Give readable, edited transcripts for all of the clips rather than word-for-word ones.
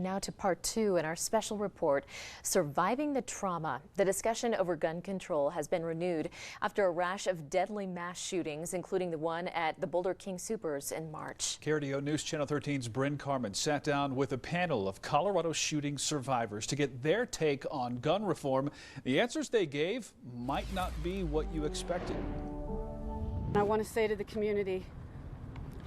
Now to part two in our special report, Surviving the Trauma. The discussion over gun control has been renewed after a rash of deadly mass shootings, including the one at the Boulder King Soopers in March. KRDO News Channel 13's Bryn Carmen sat down with a panel of Colorado shooting survivors to get their take on gun reform. The answers they gave might not be what you expected. I want to say to the community,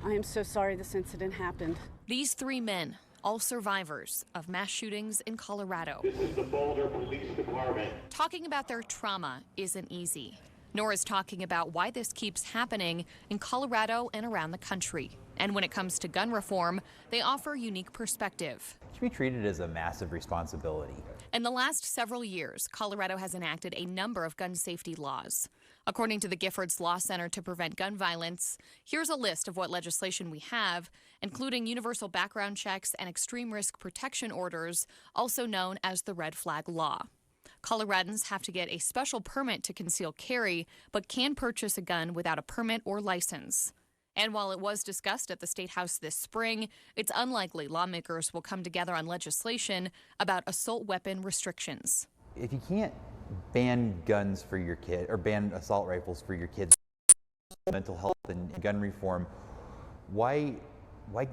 I am so sorry this incident happened. These three men, all survivors of mass shootings in Colorado. This is the Boulder Police Department. Talking about their trauma isn't easy, nor is talking about why this keeps happening in Colorado and around the country. And when it comes to gun reform, they offer a unique perspective. It should be treated as a massive responsibility. In the last several years, Colorado has enacted a number of gun safety laws. According to the Giffords Law Center to Prevent Gun Violence, here's a list of what legislation we have, including universal background checks and extreme risk protection orders, also known as the red flag law. Coloradans have to get a special permit to conceal carry, but can purchase a gun without a permit or license. And while it was discussed at the State House this spring, it's unlikely lawmakers will come together on legislation about assault weapon restrictions. If you can't ban guns for your kid or ban assault rifles for your kids, mental health and gun reform, why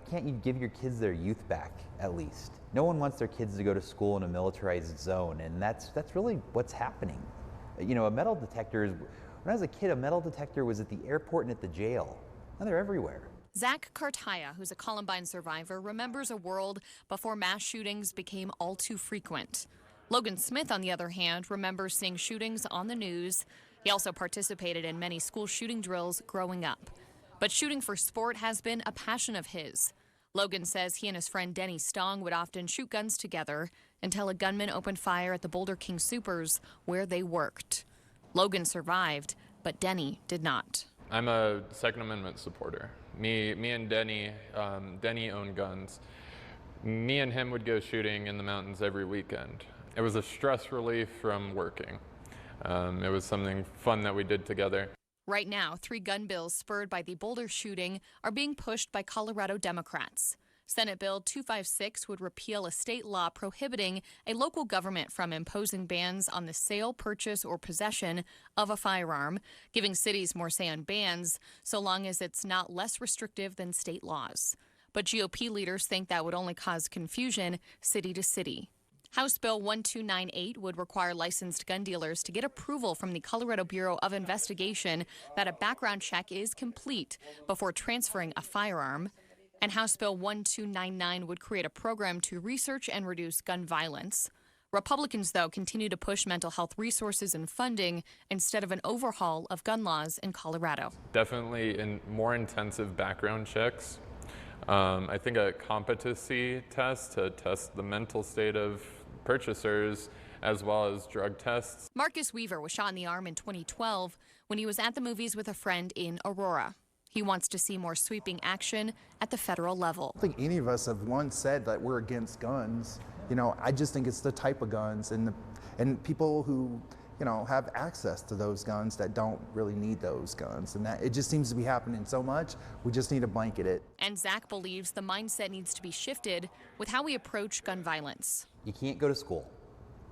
can't you give your kids their youth back at least? No one wants their kids to go to school in a militarized zone, and that's really what's happening. You know, a metal detector is, when I was a kid, a metal detector was at the airport and at the jail. Now they're everywhere. Zach Cartaya, who's a Columbine survivor, remembers a world before mass shootings became all too frequent. Logan Smith, on the other hand, remembers seeing shootings on the news. He also participated in many school shooting drills growing up. But shooting for sport has been a passion of his. Logan says he and his friend Denny Stong would often shoot guns together until a gunman opened fire at the Boulder King Soopers where they worked. Logan survived, but Denny did not. I'm a Second Amendment supporter. Me and Denny own guns. Me and him would go shooting in the mountains every weekend. It was a stress relief from working. It was something fun that we did together. Right now, 3 gun bills spurred by the Boulder shooting are being pushed by Colorado Democrats. Senate Bill 256 would repeal a state law prohibiting a local government from imposing bans on the sale, purchase, or possession of a firearm, giving cities more say on bans, so long as it's not less restrictive than state laws. But GOP leaders think that would only cause confusion city to city. House Bill 1298 would require licensed gun dealers to get approval from the Colorado Bureau of Investigation that a background check is complete before transferring a firearm. And House Bill 1299 would create a program to research and reduce gun violence. Republicans, though, continue to push mental health resources and funding instead of an overhaul of gun laws in Colorado. Definitely more intensive background checks. I think a competency test to test the mental state of purchasers, as well as drug tests. Marcus Weaver was shot in the arm in 2012 when he was at the movies with a friend in Aurora. He wants to see more sweeping action at the federal level. I don't think any of us have once said that we're against guns. You know, I just think it's the type of guns and people who, you know, have access to those guns that don't really need those guns. And that it just seems to be happening so much, we just need to blanket it. And Zach believes the mindset needs to be shifted with how we approach gun violence. You can't go to school.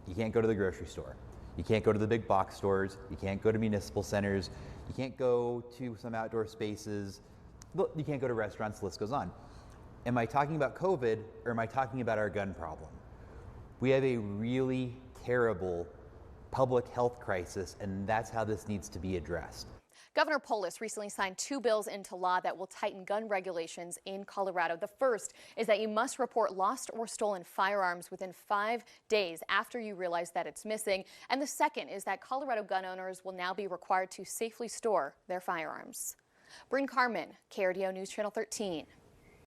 You can't go to the grocery store. You can't go to the big box stores. You can't go to municipal centers. You can't go to some outdoor spaces. You can't go to restaurants, the list goes on. Am I talking about COVID or am I talking about our gun problem? We have a really terrible public health crisis, and that's how this needs to be addressed. Governor Polis recently signed 2 bills into law that will tighten gun regulations in Colorado. The first is that you must report lost or stolen firearms within 5 days after you realize that it's missing. And the second is that Colorado gun owners will now be required to safely store their firearms. Bryn Carmen, KRDO News Channel 13.